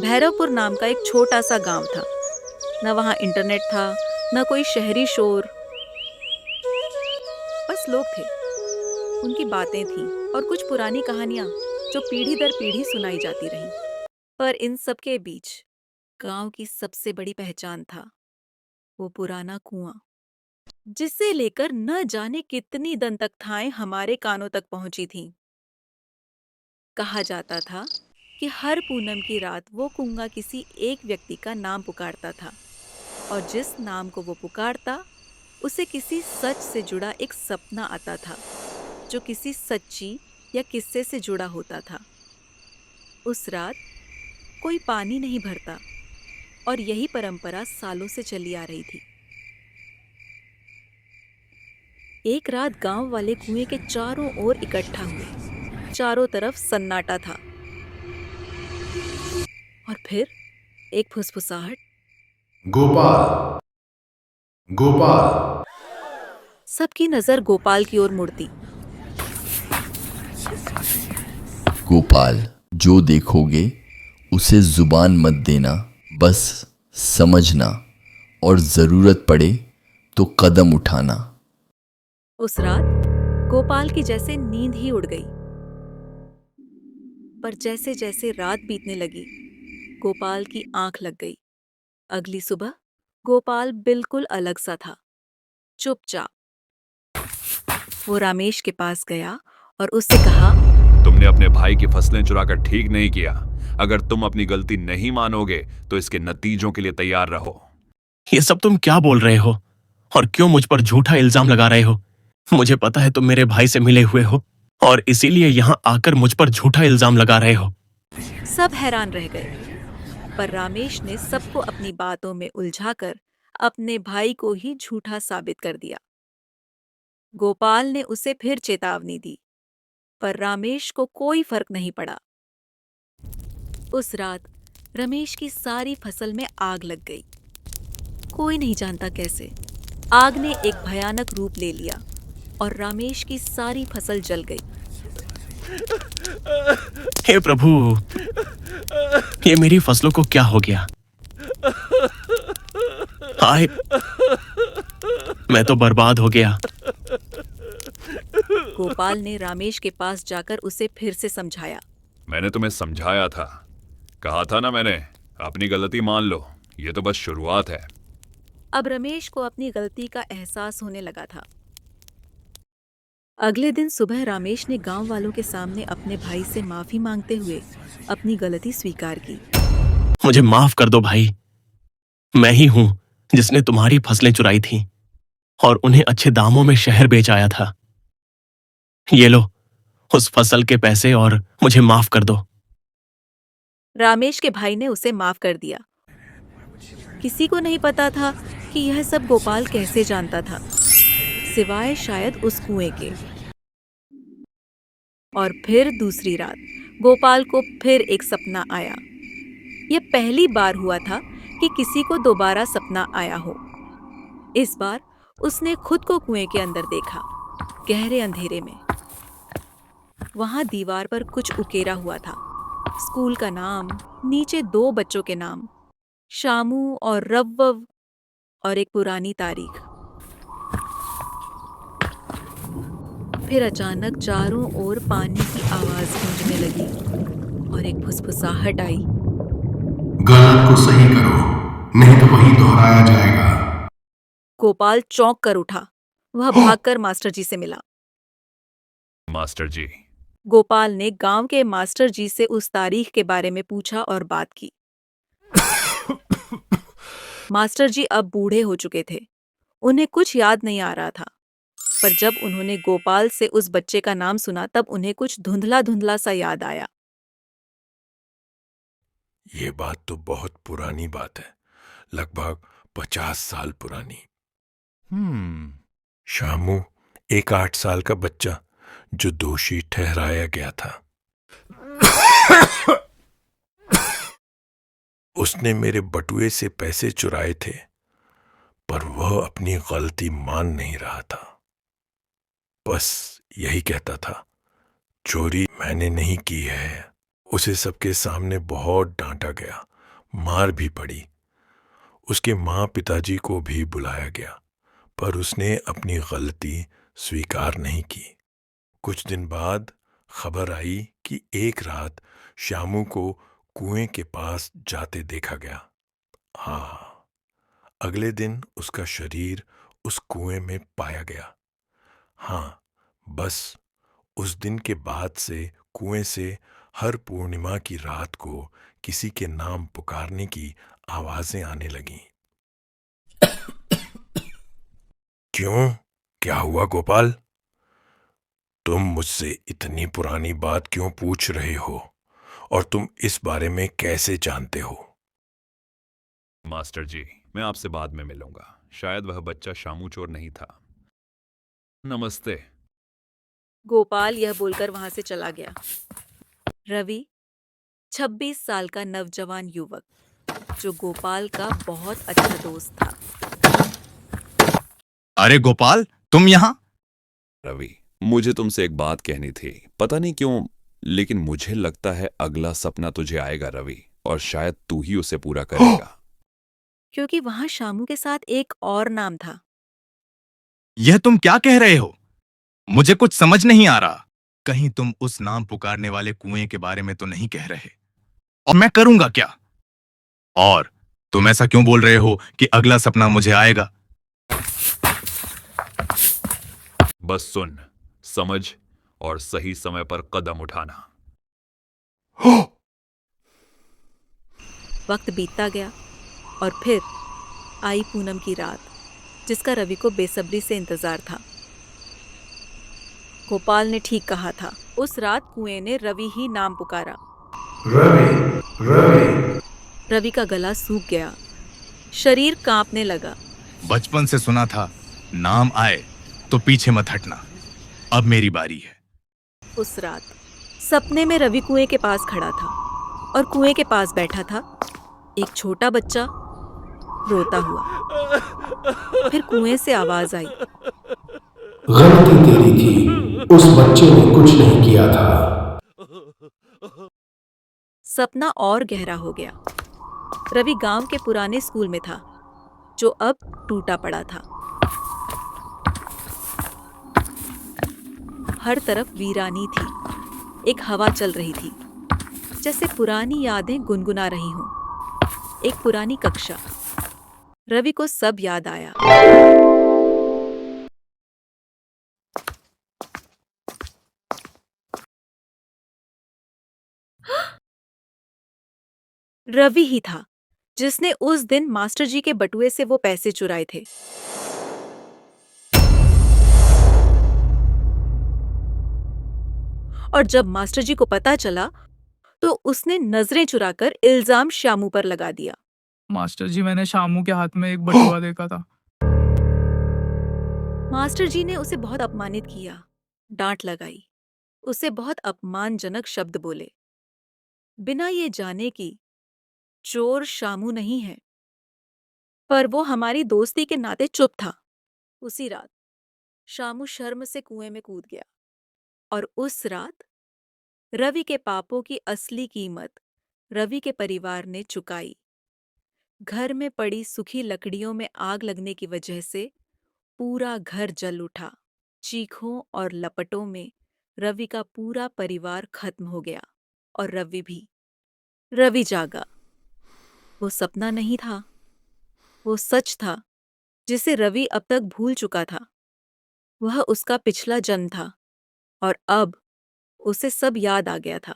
भैरवपुर नाम का एक छोटा सा गांव था। न वहां इंटरनेट था, न कोई शहरी शोर। बस लोग थे, उनकी बातें थीं और कुछ पुरानी कहानियां जो पीढ़ी दर पीढ़ी सुनाई जाती रहीं। पर इन सब के बीच गांव की सबसे बड़ी पहचान था वो पुराना कुआं, जिसे लेकर न जाने कितनी दंतकथाएं हमारे कानों तक पहुंची थीं। कहा जाता था कि हर पूनम की रात वो कुआं किसी एक व्यक्ति का नाम पुकारता था, और जिस नाम को वो पुकारता उसे किसी सच से जुड़ा एक सपना आता था, जो किसी सच्ची या किस्से से जुड़ा होता था। उस रात कोई पानी नहीं भरता, और यही परंपरा सालों से चली आ रही थी। एक रात गांव वाले कुएं के चारों ओर इकट्ठा हुए। चारों तरफ सन्नाटा था, और फिर एक फुसफुसाहट। गोपाल, गोपाल। सबकी नजर गोपाल की ओर मुड़ती। गोपाल, जो देखोगे उसे जुबान मत देना, बस समझना, और ज़रूरत पड़े तो कदम उठाना। उस रात गोपाल की जैसे नींद ही उड़ गई। पर जैसे जैसे रात बीतने लगी, गोपाल की आंख लग गई। अगली सुबह गोपाल बिल्कुल अलग सा था, चुपचाप। वो रामेश के पास गया और उससे कहा, तुमने अपने भाई की फसलें चुराकर ठीक नहीं किया। अगर तुम अपनी गलती नहीं मानोगे तो इसके नतीजों के लिए तैयार रहो। ये सब तुम क्या बोल रहे हो और क्यों मुझ पर झूठा इल्जाम लगा रहे हो? मुझे पता है तुम मेरे भाई से मिले हुए हो और इसीलिए यहां आकर मुझ पर झूठा इल्जाम लगा रहे हो। सब हैरान रह गए। पर रामेश ने सबको अपनी बातों में उलझाकर अपने भाई को ही झूठा साबित कर दिया। गोपाल ने उसे फिर चेतावनी दी, पर रामेश को कोई फर्क नहीं पड़ा। उस रात रमेश की सारी फसल में आग लग गई। कोई नहीं जानता कैसे आग ने एक भयानक रूप ले लिया और रामेश की सारी फसल जल गई। हे प्रभु, ये मेरी फसलों को क्या हो गया? हाय, मैं तो बर्बाद हो गया। गोपाल ने रामेश के पास जाकर उसे फिर से समझाया। मैंने तुम्हें समझाया था, कहा था ना मैंने, अपनी गलती मान लो, ये तो बस शुरुआत है। अब रमेश को अपनी गलती का एहसास होने लगा था। अगले दिन सुबह रामेश ने गांव वालों के सामने अपने भाई से माफी मांगते हुए अपनी गलती स्वीकार की। मुझे माफ कर दो भाई, मैं ही हूं जिसने तुम्हारी फसलें चुराई थी और उन्हें अच्छे दामों में शहर बेच आया था। ये लो उस फसल के पैसे और मुझे माफ कर दो। रामेश के भाई ने उसे माफ कर दिया। किसी को नहीं पता था कि यह सब गोपाल कैसे जानता था, सिवाय शायद उस कुएं के। और फिर दूसरी रात गोपाल को फिर एक सपना आया। यह पहली बार हुआ था कि किसी को दोबारा सपना आया हो। इस बार उसने खुद को कुएं के अंदर देखा, गहरे अंधेरे में। वहां दीवार पर कुछ उकेरा हुआ था, स्कूल का नाम, नीचे दो बच्चों के नाम, शामू और रव्वव, और एक पुरानी तारीख। फिर अचानक चारों ओर पानी की आवाज गूंजने लगी और एक फुसफुसाहट आई। गलत को सही करो, नहीं तो वही दोहराया जाएगा। गोपाल चौंक कर उठा। वह भागकर मास्टर जी से मिला। मास्टर जी, गोपाल ने गांव के मास्टर जी से उस तारीख के बारे में पूछा और बात की। मास्टर जी अब बूढ़े हो चुके थे, उन्हें कुछ याद नहीं आ रहा था। पर जब उन्होंने गोपाल से उस बच्चे का नाम सुना, तब उन्हें कुछ धुंधला धुंधला सा याद आया। ये बात तो बहुत पुरानी बात है, लगभग 50 साल पुरानी। शामू, एक 8 साल का बच्चा जो दोषी ठहराया गया था। उसने मेरे बटुए से पैसे चुराए थे, पर वह अपनी गलती मान नहीं रहा था। बस यही कहता था, चोरी मैंने नहीं की है, उसे सबके सामने बहुत डांटा गया, मार भी पड़ी। उसके माँ पिताजी को भी बुलाया गया, पर उसने अपनी गलती स्वीकार नहीं की। कुछ दिन बाद खबर आई कि एक रात श्यामू को कुएं के पास जाते देखा गया। हाँ, अगले दिन उसका शरीर उस कुएं में पाया गया। हाँ, बस उस दिन के बाद से कुएं से हर पूर्णिमा की रात को किसी के नाम पुकारने की आवाजें आने लगीं। क्यों? क्या हुआ गोपाल? तुम मुझसे इतनी पुरानी बात क्यों पूछ रहे हो? और तुम इस बारे में कैसे जानते हो? मास्टर जी, मैं आपसे बाद में मिलूंगा। शायद वह बच्चा शामू चोर नहीं था। नमस्ते। गोपाल यह बोलकर वहां से चला गया। रवि 26 साल का नवजवान युवक, जो गोपाल का बहुत अच्छा दोस्त था। अरे गोपाल, तुम यहाँ? रवि, मुझे तुमसे एक बात कहनी थी। पता नहीं क्यों, लेकिन मुझे लगता है अगला सपना तुझे आएगा रवि, और शायद तू ही उसे पूरा करेगा। क्योंकि वहां शामू के साथ एक और नाम था। यह तुम क्या कह रहे हो? मुझे कुछ समझ नहीं आ रहा। कहीं तुम उस नाम पुकारने वाले कुएं के बारे में तो नहीं कह रहे? और मैं करूंगा क्या? और तुम ऐसा क्यों बोल रहे हो कि अगला सपना मुझे आएगा? बस सुन, समझ और सही समय पर कदम उठाना। वक्त बीतता गया और फिर आई पूनम की रात, जिसका रवि को बेसब्री से इंतजार था। गोपाल ने ठीक कहा था। उस रात कुएं ने रवि ही नाम पुकारा। रवि, रवि। रवि का गला सूख गया, शरीर कांपने लगा। बचपन से सुना था, नाम आए तो पीछे मत हटना। अब मेरी बारी है। उस रात सपने में रवि कुएं के पास खड़ा था और कुएं के पास बैठा था एक छोटा बच्चा रोता हुआ। फिर कुएं से आवाज आई, गलती तेरी थी, उस बच्चे ने कुछ नहीं किया था। सपना और गहरा हो गया। रवि गांव के पुराने स्कूल में था, जो अब टूटा पड़ा था। हर तरफ वीरानी थी। एक हवा चल रही थी, जैसे पुरानी यादें गुनगुना रही हों। एक पुरानी कक्षा। रवि को सब याद आया। रवि ही था जिसने उस दिन मास्टर जी के बटुए से वो पैसे चुराए थे। और जब मास्टर जी को पता चला तो उसने नजरें चुराकर इल्जाम श्यामू पर लगा दिया। मास्टर जी, मैंने शामू के हाथ में एक बटुआ देखा था। मास्टर जी ने उसे बहुत अपमानित किया, डांट लगाई, उसे बहुत अपमानजनक शब्द बोले, बिना ये जाने कि चोर शामू नहीं है, पर वो हमारी दोस्ती के नाते चुप था। उसी रात शामू शर्म से कुएं में कूद गया और उस रात रवि के पापों की असली कीमत रवि के परिवार ने चुकाई। घर में पड़ी सूखी लकड़ियों में आग लगने की वजह से पूरा घर जल उठा। चीखों और लपटों में रवि का पूरा परिवार खत्म हो गया और रवि भी। रवि जागा। वो सपना नहीं था, वो सच था जिसे रवि अब तक भूल चुका था। वह उसका पिछला जन्म था और अब उसे सब याद आ गया था।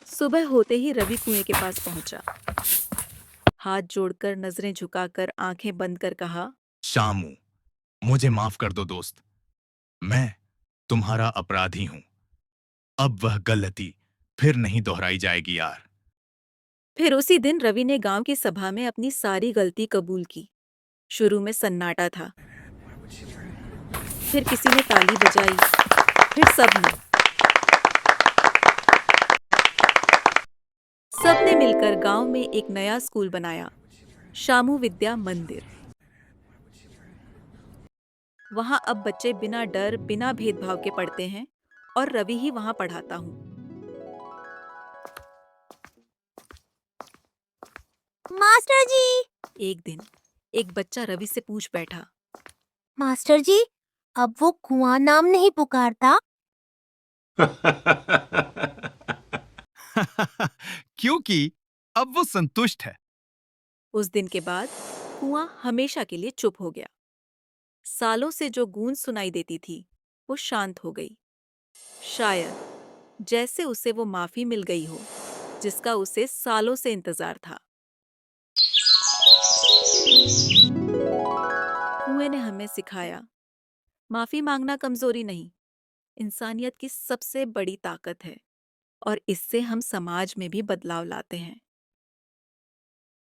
सुबह होते ही रवि कुएं के पास पहुंचा। हाथ जोड़कर, नजरें झुकाकर, आंखें बंद कर कहा, शामू, मुझे माफ कर दो दोस्त। मैं तुम्हारा अपराधी हूं। अब वह गलती फिर नहीं दोहराई जाएगी यार। फिर उसी दिन रवि ने गांव की सभा में अपनी सारी गलती कबूल की। शुरू में सन्नाटा था, फिर किसी ने ताली बजाई, फिर सबने मिलकर गांव में एक नया स्कूल बनाया, शामू विद्या मंदिर। वहां अब बच्चे बिना डर, बिना भेदभाव के पढ़ते हैं और रवि ही वहां पढ़ाता हूँ। मास्टर जी। एक दिन एक बच्चा रवि से पूछ बैठा। मास्टर जी, अब वो कुआं नाम नहीं पुकारता? क्योंकि अब वो संतुष्ट है। उस दिन के बाद कुआं हमेशा के लिए चुप हो गया। सालों से जो गूंज सुनाई देती थी वो शांत हो गई। शायद जैसे उसे वो माफी मिल गई हो जिसका उसे सालों से इंतजार था। कुएं ने हमें सिखाया, माफी मांगना कमजोरी नहीं, इंसानियत की सबसे बड़ी ताकत है और इससे हम समाज में भी बदलाव लाते हैं।